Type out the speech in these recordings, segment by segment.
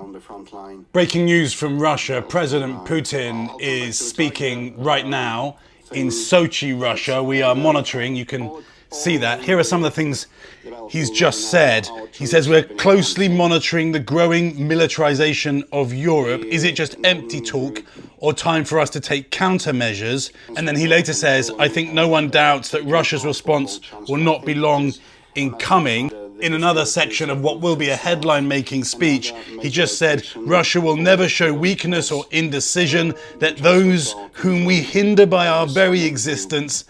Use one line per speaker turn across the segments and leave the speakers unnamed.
on the front line.
Breaking news from Russia. President Putin is speaking right now in Sochi, Russia. We are monitoring. You can see that. Here are some of the things he's just said. He says, we're closely monitoring the growing militarization of Europe. Is it just empty talk or time for us to take countermeasures? And then he later says, I think no one doubts that Russia's response will not be long in coming. In another section of what will be a headline-making speech, he just said, Russia will never show weakness or indecision, that those whom we hinder by our very existence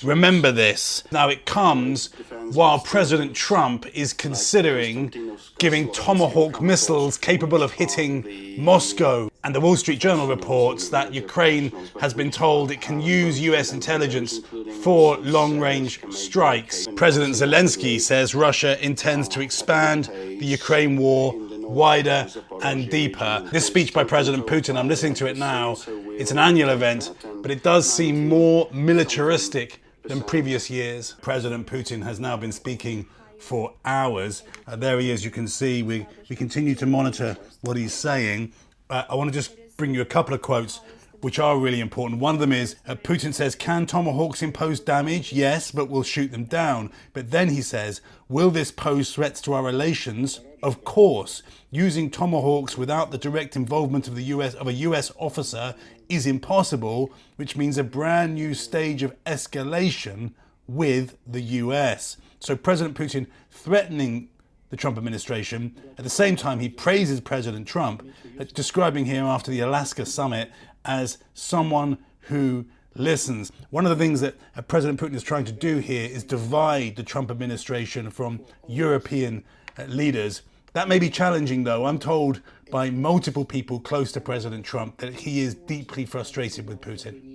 remember this. Now it comes while President Trump is considering giving Tomahawk missiles capable of hitting Moscow. And the Wall Street Journal reports that Ukraine has been told it can use US intelligence for long-range strikes. President Zelensky says Russia intends to expand the Ukraine war wider and deeper. This speech by President Putin, I'm listening to it now, it's an annual event, but it does seem more militaristic than previous years. President Putin has now been speaking for hours. There he is, you can see. We continue to monitor what he's saying. I want to just bring you a couple of quotes which are really important. One of them is, Putin says, can Tomahawks impose damage? Yes, but we'll shoot them down. But then he says, will this pose threats to our relations? Of course. Using Tomahawks without the direct involvement of a US officer is impossible, which means a brand new stage of escalation with the US. So President Putin threatening the Trump administration. At the same time, he praises President Trump, describing him after the Alaska summit as someone who listens. One of the things that President Putin is trying to do here is divide the Trump administration from European leaders. That may be challenging, though. I'm told by multiple people close to President Trump that he is deeply frustrated with Putin.